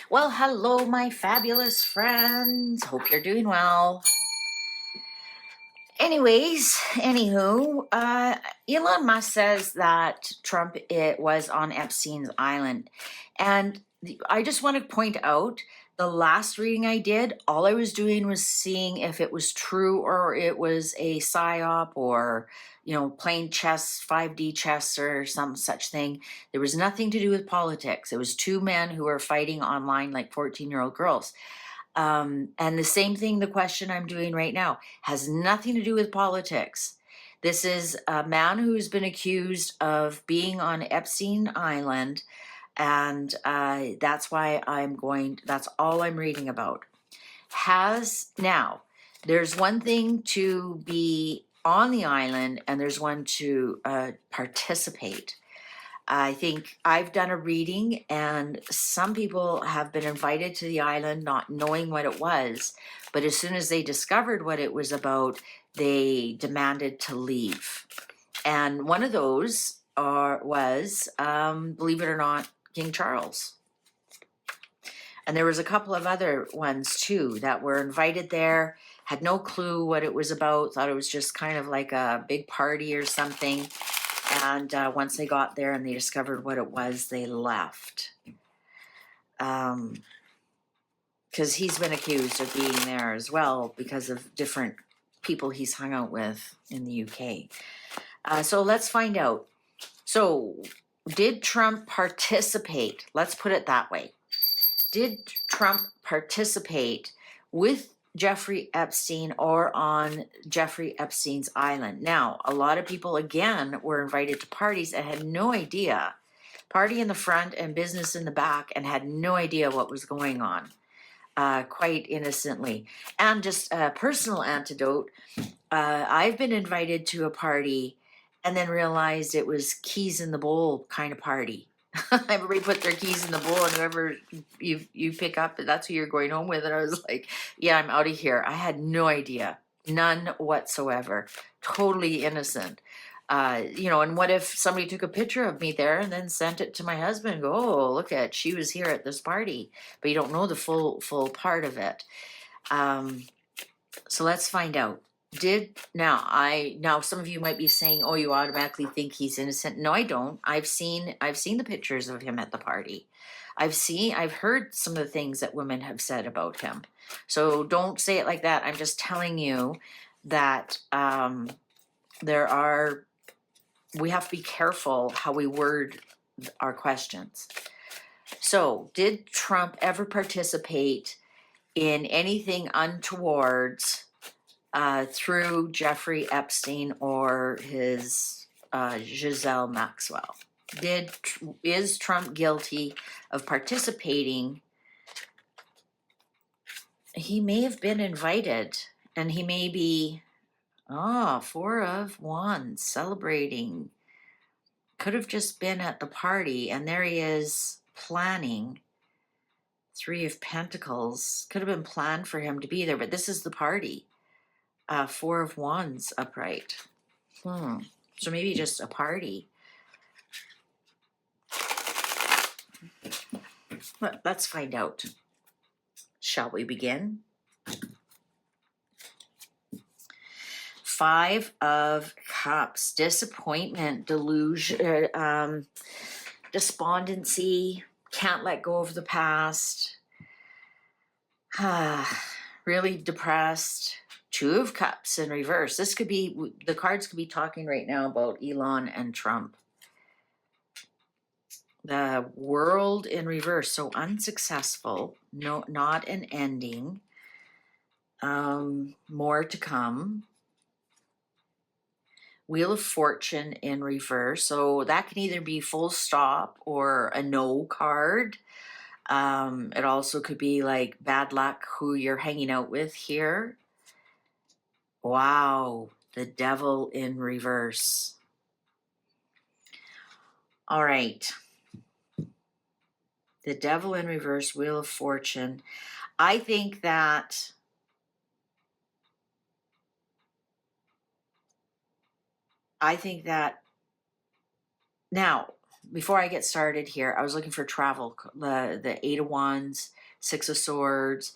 Well, hello, my fabulous friends. Hope you're doing well. Elon Musk says that Trump was on Epstein's island. And I just want to point out the last reading I did, all I was doing was seeing if it was true or it was a psyop or, playing chess, 5D chess or some such thing. There was nothing to do with politics. It was two men who were fighting online like 14-year-old girls. And the same thing, the question I'm doing right now has nothing to do with politics. This is a man who's been accused of being on Epstein Island, and that's all I'm reading about. There's one thing to be on the island, and there's one to participate. I think I've done a reading, and some people have been invited to the island not knowing what it was. But as soon as they discovered what it was about, they demanded to leave. And one of those was, believe it or not, King Charles. And there was a couple of other ones too that were invited there, had no clue what it was about, thought it was just kind of like a big party or something. And once they got there and they discovered what it was, they left. Because he's been accused of being there as well because of different people he's hung out with in the UK. So let's find out. So did Trump participate? Let's put it that way. Did Trump participate with Jeffrey Epstein or on Jeffrey Epstein's island? Now, a lot of people, again, were invited to parties and had no idea. Party in the front and business in the back, and had no idea what was going on, quite innocently. And just a personal antidote, I've been invited to a party and then realized it was keys in the bowl kind of party. Everybody put their keys in the bowl, and whoever you pick up, that's who you're going home with. And I was like, yeah, I'm out of here. I had no idea, none whatsoever, totally innocent. And what if somebody took a picture of me there and then sent it to my husband and go, oh, look at, she was here at this party, but you don't know the full part of it. So let's find out. Now some of you might be saying, oh, you automatically think he's innocent. No, I don't. I've seen the pictures of him at the party. I've heard some of the things that women have said about him. So don't say it like that. I'm just telling you that we have to be careful how we word our questions. So did Trump ever participate in anything untowards through Jeffrey Epstein or his Giselle Maxwell? Is Trump guilty of participating? He may have been invited, and he may be, 4 of Wands, celebrating. Could have just been at the party, and there he is planning. 3 of Pentacles, could have been planned for him to be there, but this is the party. 4 of Wands upright. So maybe just a party. Let's find out. Shall we begin? 5 of Cups, disappointment, delusion, despondency, can't let go of the past, really depressed. 2 of Cups in reverse. The cards could be talking right now about Elon and Trump. The World in reverse, so unsuccessful, no, not an ending. More to come. Wheel of Fortune in reverse, so that can either be full stop or a no card. It also could be like bad luck, who you're hanging out with here. Wow, the Devil in reverse. All right. The Devil in reverse, Wheel of Fortune. I think that now before I get started here, I was looking for travel, the Eight of Wands, Six of Swords,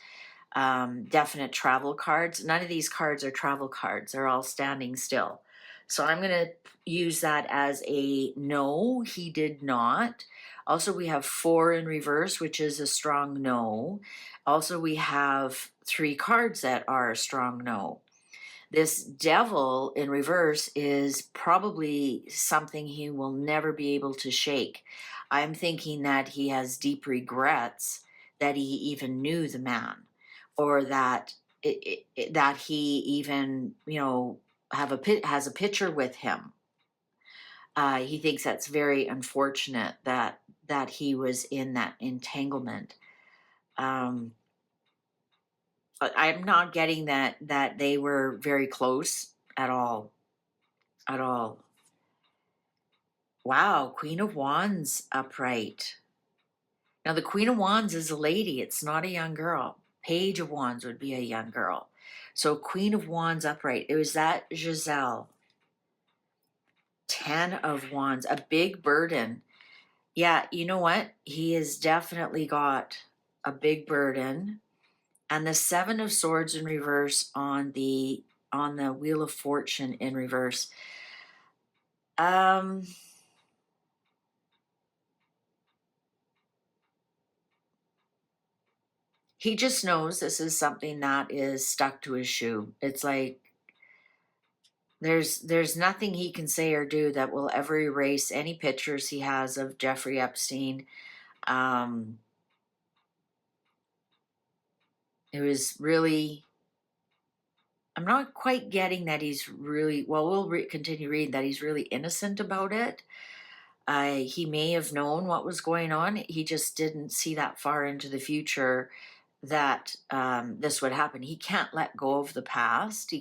definite travel cards. None of these cards are travel cards. They're all standing still. So I'm going to use that as a no, he did not. Also, we have four in reverse, which is a strong no. Also, we have three cards that are a strong no. This devil in reverse is probably something he will never be able to shake. I'm thinking that he has deep regrets that he even knew the man, or that that he even, has a picture with him. He thinks that's very unfortunate that he was in that entanglement. Um, but I'm not getting that they were very close at all. At all. Wow, Queen of Wands upright. Now, the Queen of Wands is a lady, it's not a young girl. Page of Wands would be a young girl. So, Queen of Wands upright. It was that Giselle. 10 of Wands, a big burden. Yeah, you know what? He has definitely got a big burden. And the Seven of Swords in reverse on the Wheel of Fortune in reverse. He just knows this is something that is stuck to his shoe. It's like there's nothing he can say or do that will ever erase any pictures he has of Jeffrey Epstein. It was really, I'm not quite getting that he's really, well, we'll continue reading that he's really innocent about it. He may have known what was going on. He just didn't see that far into the future that this would happen. He can't let go of the past.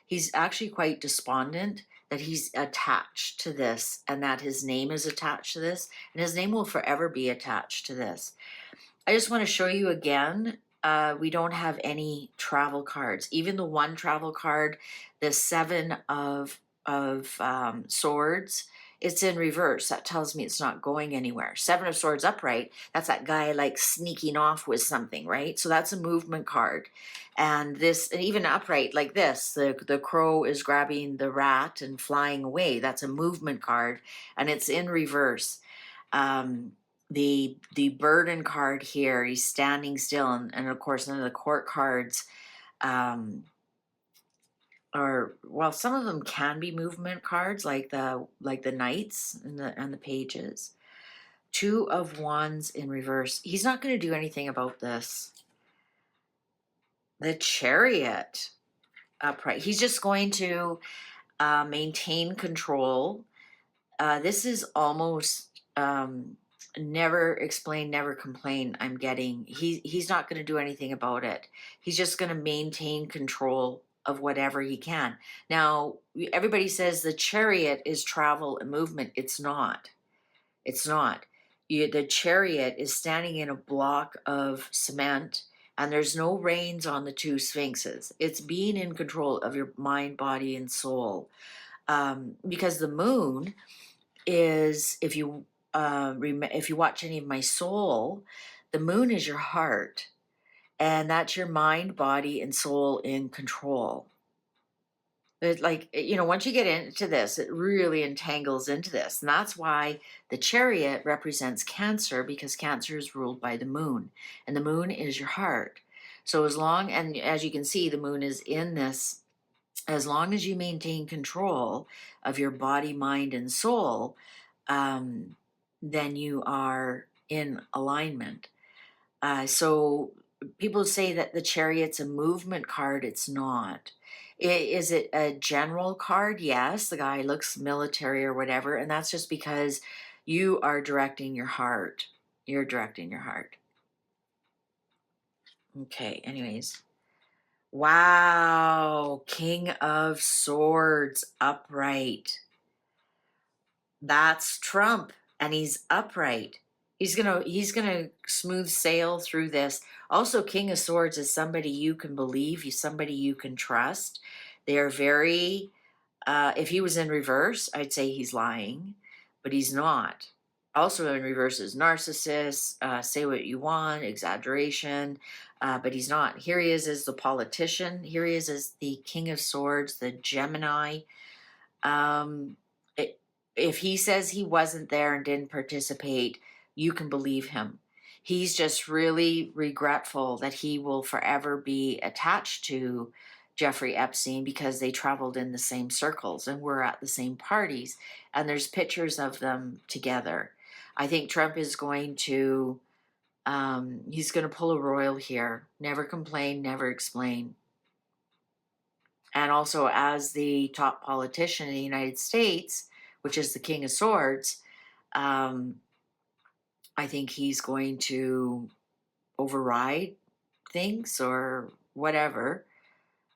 He's actually quite despondent that he's attached to this and that his name is attached to this, and his name will forever be attached to this. I just want to show you again, we don't have any travel cards. Even the one travel card, the Seven of Swords, it's in reverse. That tells me it's not going anywhere. Seven of Swords upright, that's that guy like sneaking off with something, right? So that's a movement card. And this, and even upright like this, the crow is grabbing the rat and flying away. That's a movement card, and it's in reverse. The burden card here, he's standing still, and of course none of the court cards are, well, some of them can be movement cards, like the knights and the pages. Two of Wands in reverse. He's not going to do anything about this. The Chariot upright. He's just going to maintain control. This is almost never explain, never complain. I'm getting he's not going to do anything about it. He's just going to maintain control of whatever he can. Now, everybody says the Chariot is travel and movement. It's not. It's not. The Chariot is standing in a block of cement, and there's no reins on the two sphinxes. It's being in control of your mind, body, and soul. Because the moon is, if you watch any of my soul, the moon is your heart, and that's your mind, body, and soul in control. It's like, once you get into this, it really entangles into this. And that's why the Chariot represents Cancer, because Cancer is ruled by the moon, and the moon is your heart. So and as you can see, the moon is in this. As long as you maintain control of your body, mind, and soul, then you are in alignment. So people say that the Chariot's a movement card. It's not. Is it a general card? Yes, the guy looks military or whatever, and that's just because you are directing your heart. You're directing your heart. Okay, anyways. Wow, King of Swords upright. That's Trump, and he's upright. He's gonna smooth sail through this. Also, King of Swords is somebody you can believe, he's somebody you can trust. They are very, if he was in reverse, I'd say he's lying, but he's not. Also in reverse is narcissist, say what you want, exaggeration, but he's not. Here he is as the politician. Here he is as the King of Swords, the Gemini. Um, it, if he says he wasn't there and didn't participate, you can believe him. He's just really regretful that he will forever be attached to Jeffrey Epstein because they traveled in the same circles and were at the same parties, and there's pictures of them together. I think Trump is going to he's going to pull a royal here. Never complain, never explain. And also, as the top politician in the United States, which is the King of Swords, um, I think he's going to override things or whatever.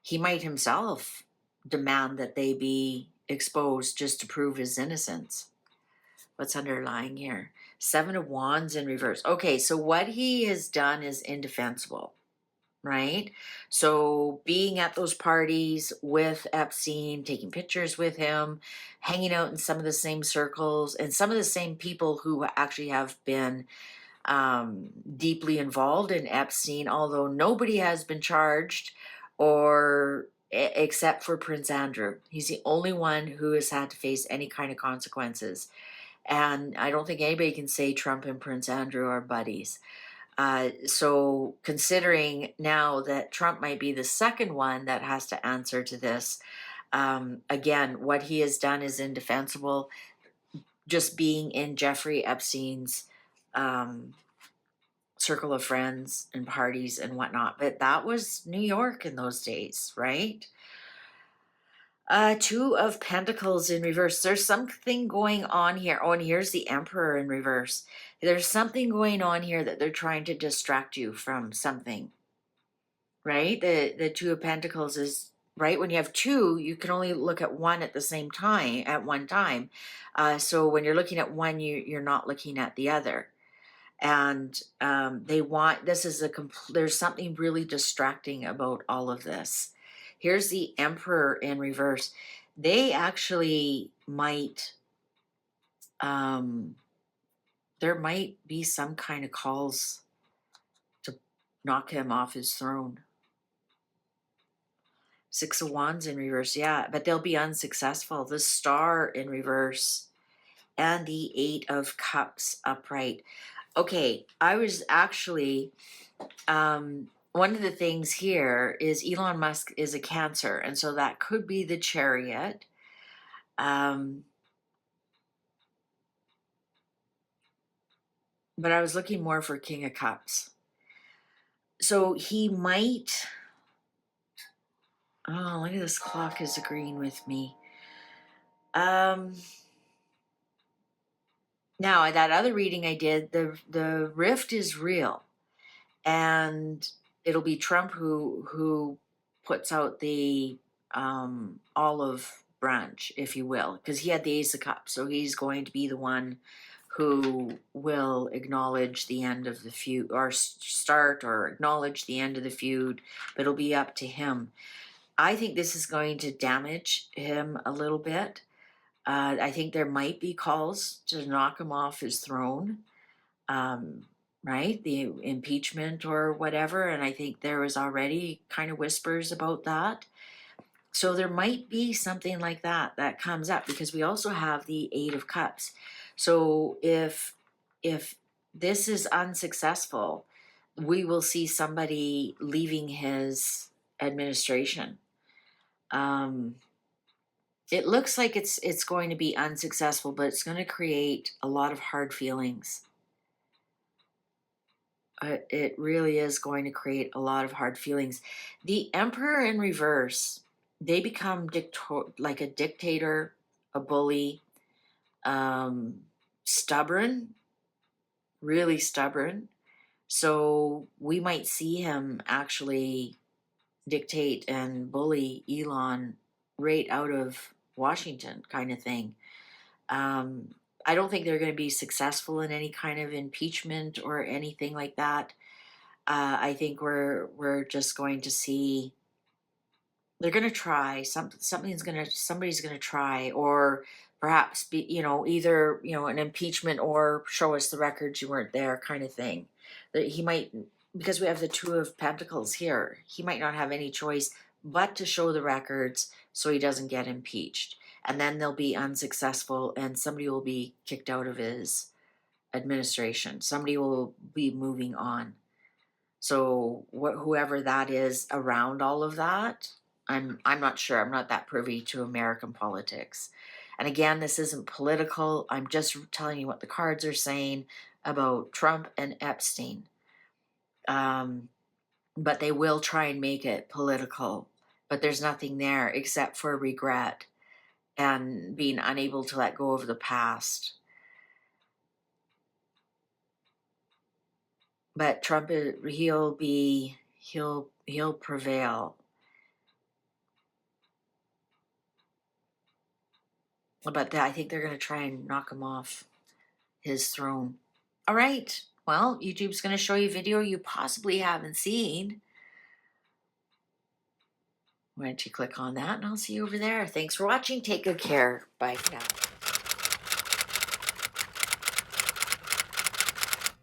He might himself demand that they be exposed just to prove his innocence. What's underlying here? Seven of Wands in reverse. Okay, so what he has done is indefensible, right? So being at those parties with Epstein, taking pictures with him, hanging out in some of the same circles, and some of the same people who actually have been deeply involved in Epstein, although nobody has been charged or except for Prince Andrew. He's the only one who has had to face any kind of consequences. And I don't think anybody can say Trump and Prince Andrew are buddies. So considering now that Trump might be the second one that has to answer to this, again, what he has done is indefensible. Just being in Jeffrey Epstein's circle of friends and parties and whatnot. But that was New York in those days, right? Two of Pentacles in reverse. There's something going on here. Oh, and here's the Emperor in reverse. There's something going on here that they're trying to distract you from something, right? The Two of Pentacles is, right, when you have two, you can only look at one at the same time, at one time. So when you're looking at one, you're not looking at the other. And they want, this is there's something really distracting about all of this. Here's the Emperor in reverse. They actually might, there might be some kind of calls to knock him off his throne. Six of Wands in reverse, yeah, but they'll be unsuccessful. The Star in reverse and the Eight of Cups upright. Okay, I was actually, one of the things here is Elon Musk is a Cancer, and so that could be the Chariot. But I was looking more for King of Cups. So he might, oh, look at this clock is agreeing with me. Now, that other reading I did, the rift is real, and it'll be Trump who puts out the olive branch, if you will, because he had the Ace of Cups, so he's going to be the one who will acknowledge the end of the feud, or start or acknowledge the end of the feud, but it'll be up to him. I think this is going to damage him a little bit. I think there might be calls to knock him off his throne, right? The impeachment or whatever. And I think there was already kind of whispers about that. So there might be something like that comes up, because we also have the Eight of Cups. So if this is unsuccessful, we will see somebody leaving his administration. It looks like it's going to be unsuccessful, but it's going to create a lot of hard feelings. It really is going to create a lot of hard feelings. The Emperor in reverse, they become like a dictator, a bully, stubborn, really stubborn. So we might see him actually dictate and bully Elon right out of Washington, kind of thing. I don't think they're going to be successful in any kind of impeachment or anything like that. I think we're just going to see, they're going to try somebody's going to try, or perhaps be, either, an impeachment or show us the records you weren't there kind of thing. That he might, because we have the Two of Pentacles here, he might not have any choice but to show the records so he doesn't get impeached. And then they'll be unsuccessful and somebody will be kicked out of his administration. Somebody will be moving on. So whoever that is around all of that, I'm not sure. I'm not that privy to American politics. And again, this isn't political. I'm just telling you what the cards are saying about Trump and Epstein. But they will try and make it political. But there's nothing there except for regret and being unable to let go of the past. But Trump, he'll prevail. But I think they're going to try and knock him off his throne. All right. Well, YouTube's going to show you a video you possibly haven't seen. Why don't you click on that and I'll see you over there. Thanks for watching. Take good care. Bye for now.